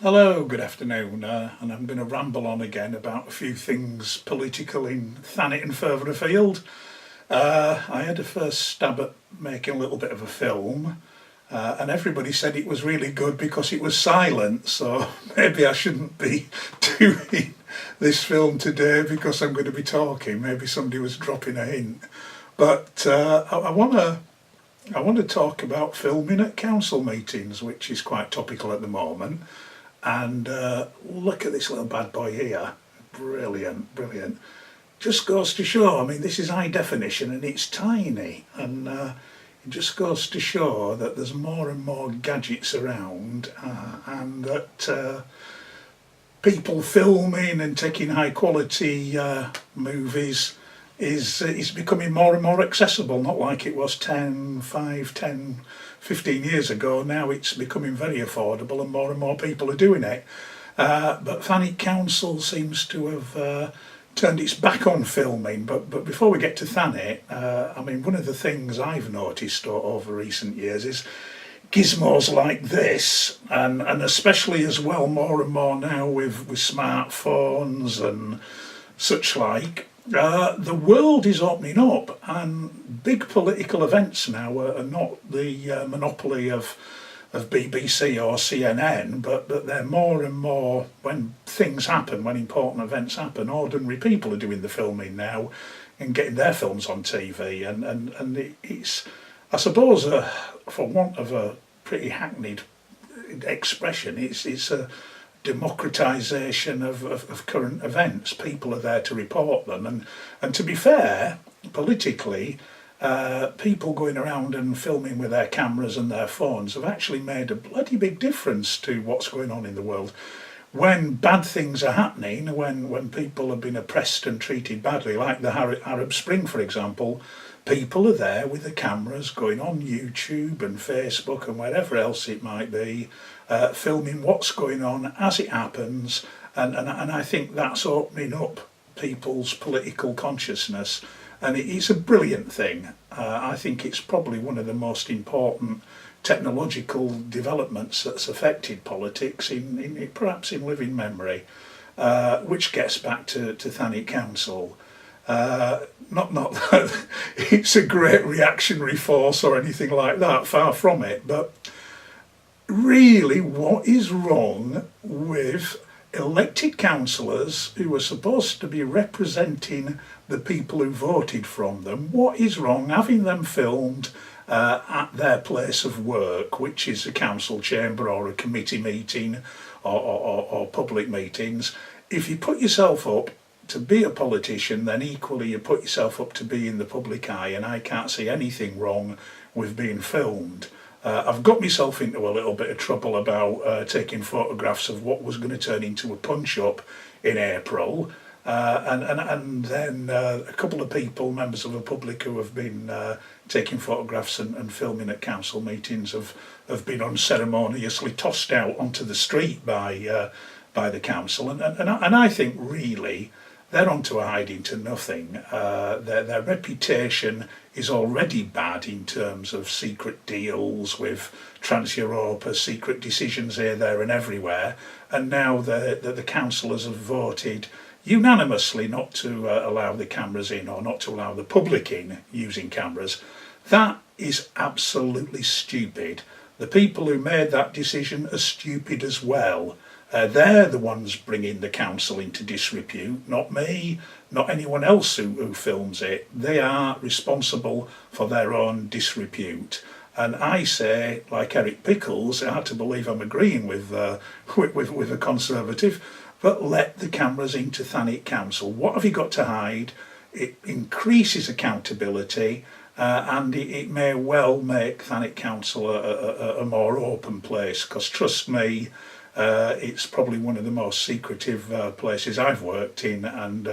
Hello, good afternoon, and I'm going to ramble on again about a few things political in Thanet and further afield. I had a first stab at making a little bit of a film, and everybody said it was really good because it was silent, so maybe I shouldn't be doing this film today because I'm going to be talking. Maybe somebody was dropping a hint. But I want to talk about filming at council meetings, which is quite topical at the moment. And look at this little bad boy here. Brilliant, brilliant. Just goes to show, I mean, this is high definition and it's tiny. And it just goes to show that there's more and more gadgets around and that people filming and taking high quality movies is becoming more and more accessible, not like it was 15 years ago. Now it's becoming very affordable and more people are doing it. But Thanet Council seems to have turned its back on filming. But before we get to Thanet, I mean, one of the things I've noticed over recent years is gizmos like this, and especially as well more and more now with smartphones and such like. The world is opening up, and big political events now are not the monopoly of BBC or CNN, but they're more and more, when things happen, when important events happen, ordinary people are doing the filming now and getting their films on TV, and it's, I suppose, for want of a pretty hackneyed expression, it's a democratisation of current events. People are there to report them, and to be fair, politically, people going around and filming with their cameras and their phones have actually made a bloody big difference to what's going on in the world. When bad things are happening, when people have been oppressed and treated badly, like the Arab Spring for example, people are there with the cameras going on YouTube and Facebook and wherever else it might be, filming what's going on as it happens, and I think that's opening up people's political consciousness, and it's a brilliant thing. I think it's probably one of the most important technological developments that's affected politics in perhaps in living memory, which gets back to Thanet Council. Not that it's a great reactionary force or anything like that, far from it, but really, what is wrong with elected councillors who are supposed to be representing the people who voted from them? What is wrong having them filmed at their place of work, which is a council chamber or a committee meeting or public meetings? If you put yourself up to be a politician, then equally you put yourself up to be in the public eye, and I can't see anything wrong with being filmed. I've got myself into a little bit of trouble about taking photographs of what was going to turn into a punch-up in April, and then a couple of people, members of the public who have been taking photographs and filming at council meetings have been unceremoniously tossed out onto the street by the council, and I think really they're onto a hiding to nothing. Their reputation is already bad in terms of secret deals with Trans-Europa, secret decisions here, there and everywhere, and now the councillors have voted unanimously not to allow the cameras in, or not to allow the public in using cameras. That is absolutely stupid. The people who made that decision are stupid as well. They're the ones bringing the council into disrepute, not me, not anyone else who films it. They are responsible for their own disrepute. And I say, like Eric Pickles, it's hard to believe I'm agreeing with a Conservative, but let the cameras into Thanet Council. What have you got to hide? It increases accountability, and it may well make Thanet Council a more open place, because trust me, it's probably one of the most secretive places I've worked in, and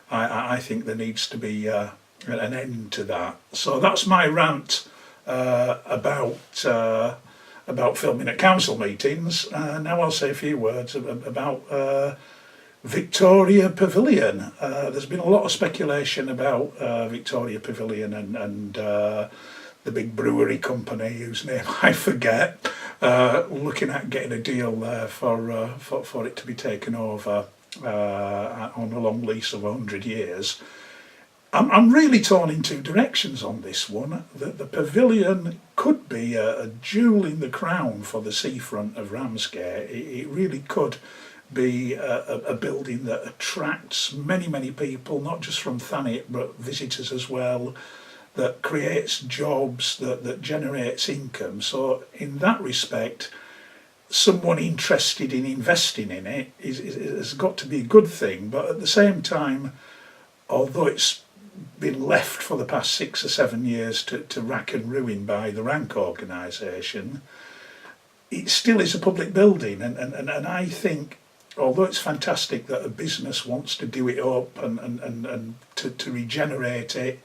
I think there needs to be an end to that. So that's my rant about filming at council meetings. Now I'll say a few words about Victoria Pavilion. There's been a lot of speculation about Victoria Pavilion and the big brewery company whose name I forget. looking at getting a deal there for it to be taken over on a long lease of 100 years. I'm really torn in two directions on this one. The pavilion could be a jewel in the crown for the seafront of Ramsgate. It really could be a building that attracts many people, not just from Thanet but visitors as well, that creates jobs, that generates income. So in that respect, someone interested in investing in it has got to be a good thing. But at the same time, although it's been left for the past 6 or 7 years to rack and ruin by the Rank organisation, it still is a public building, and I think, although it's fantastic that a business wants to do it up and to regenerate it,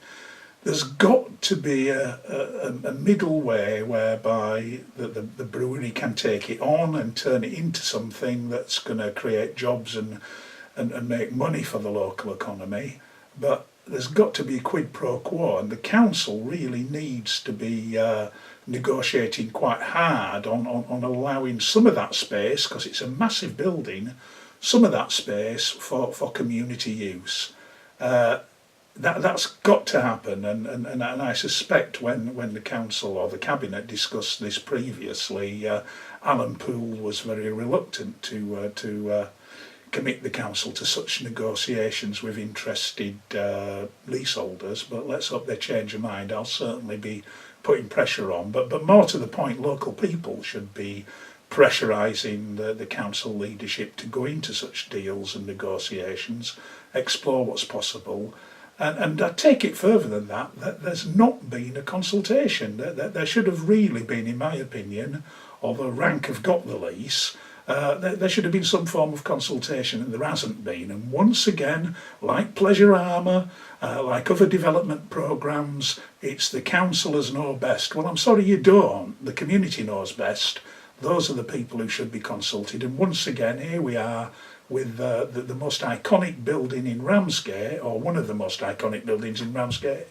there's got to be a middle way whereby the brewery can take it on and turn it into something that's going to create jobs and make money for the local economy. But there's got to be a quid pro quo, and the council really needs to be negotiating quite hard on allowing some of that space, because it's a massive building, some of that space for community use. That's got to happen, and I suspect when the council or the cabinet discussed this previously, Alan Poole was very reluctant to commit the council to such negotiations with interested leaseholders. But let's hope they change their mind. I'll certainly be putting pressure on, but more to the point, local people should be pressurising the council leadership to go into such deals and negotiations, explore what's possible. And I take it further than that there's not been a consultation. There should have really been, in my opinion, although Rank have got the lease, there should have been some form of consultation, and there hasn't been. And once again, like Pleasure Armour, like other development programmes, it's the councillors know best. Well, I'm sorry you don't. The community knows best. Those are the people who should be consulted. And once again, here we are with the most iconic building in Ramsgate, or one of the most iconic buildings in Ramsgate,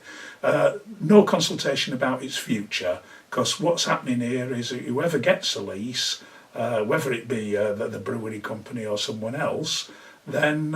no consultation about its future, because what's happening here is that whoever gets a lease, whether it be the brewery company or someone else, then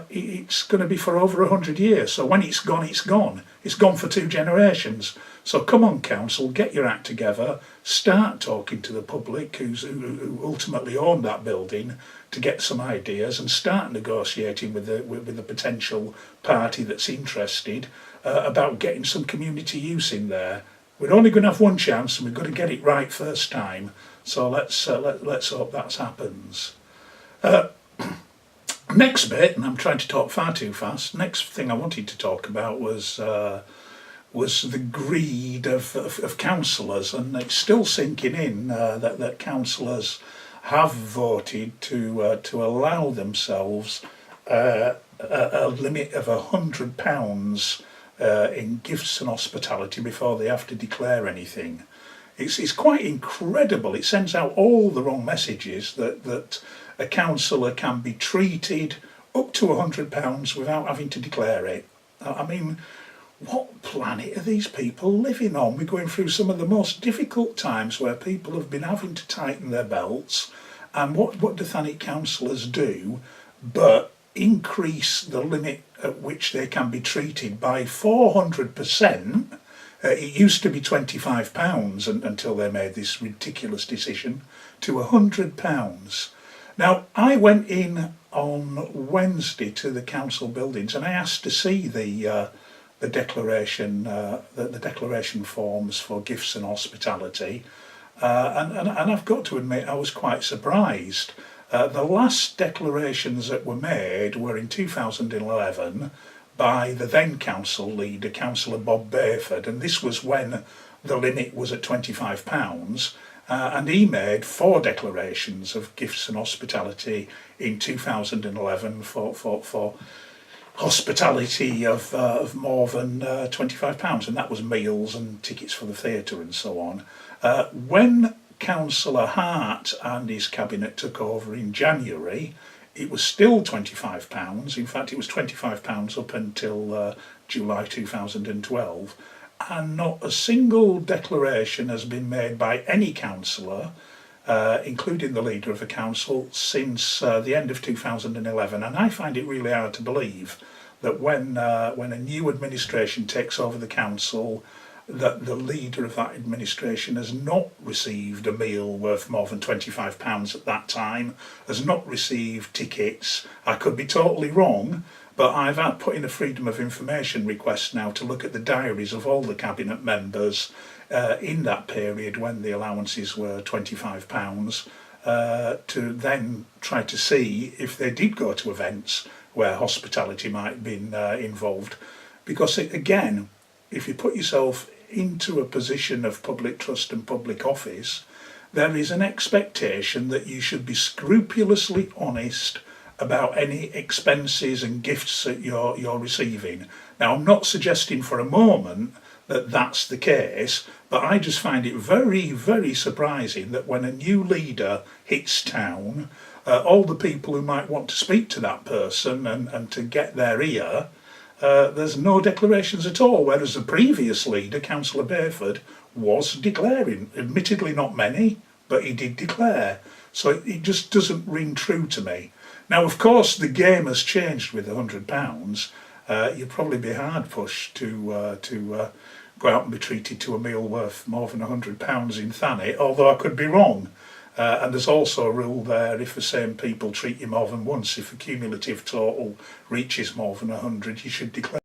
it's going to be for over 100 years. So when it's gone, it's gone. It's gone for 2 generations. So come on, council, get your act together, start talking to the public who ultimately own that building to get some ideas, and start negotiating with the potential party that's interested about getting some community use in there. We're only going to have one chance, and we've got to get it right first time. So let's hope that happens. Next bit, and I'm trying to talk far too fast. Next thing I wanted to talk about was the greed of councillors, and it's still sinking in that councillors have voted to allow themselves a limit of £100 in gifts and hospitality before they have to declare anything. It's quite incredible. It sends out all the wrong messages that a councillor can be treated up to £100 without having to declare it. I mean, what planet are these people living on? We're going through some of the most difficult times where people have been having to tighten their belts, and what do Thanet councillors do but increase the limit at which they can be treated by 400%. It used to be £25 until they made this ridiculous decision, to £100. Now, I went in on Wednesday to the council buildings, and I asked to see the declaration, the declaration forms for gifts and hospitality, and I've got to admit I was quite surprised. The last declarations that were made were in 2011 by the then council leader, Councillor Bob Bayford, and this was when the limit was at £25. And he made 4 declarations of gifts and hospitality in 2011 for hospitality of more than £25, and that was meals and tickets for the theatre and so on. When Councillor Hart and his cabinet took over in January, it was still £25. In fact, it was £25 up until July 2012. And not a single declaration has been made by any councillor including the leader of a council, since the end of 2011, and I find it really hard to believe that when a new administration takes over the council, that the leader of that administration has not received a meal worth more than £25 at that time, has not received tickets. I could be totally wrong, but I've had put in a Freedom of Information request now to look at the diaries of all the cabinet members in that period when the allowances were £25, to then try to see if they did go to events where hospitality might have been involved. Because again, if you put yourself into a position of public trust and public office, there is an expectation that you should be scrupulously honest about any expenses and gifts that you're receiving. Now, I'm not suggesting for a moment that that's the case, but I just find it very, very surprising that when a new leader hits town, all the people who might want to speak to that person and to get their ear, there's no declarations at all, whereas the previous leader, Councillor Bayford, was declaring. Admittedly not many, but he did declare. So it just doesn't ring true to me. Now, of course, the game has changed with £100. You'd probably be hard pushed to go out and be treated to a meal worth more than £100 in Thanet, although I could be wrong. And there's also a rule there, if the same people treat you more than once, if the cumulative total reaches more than 100, you should declare.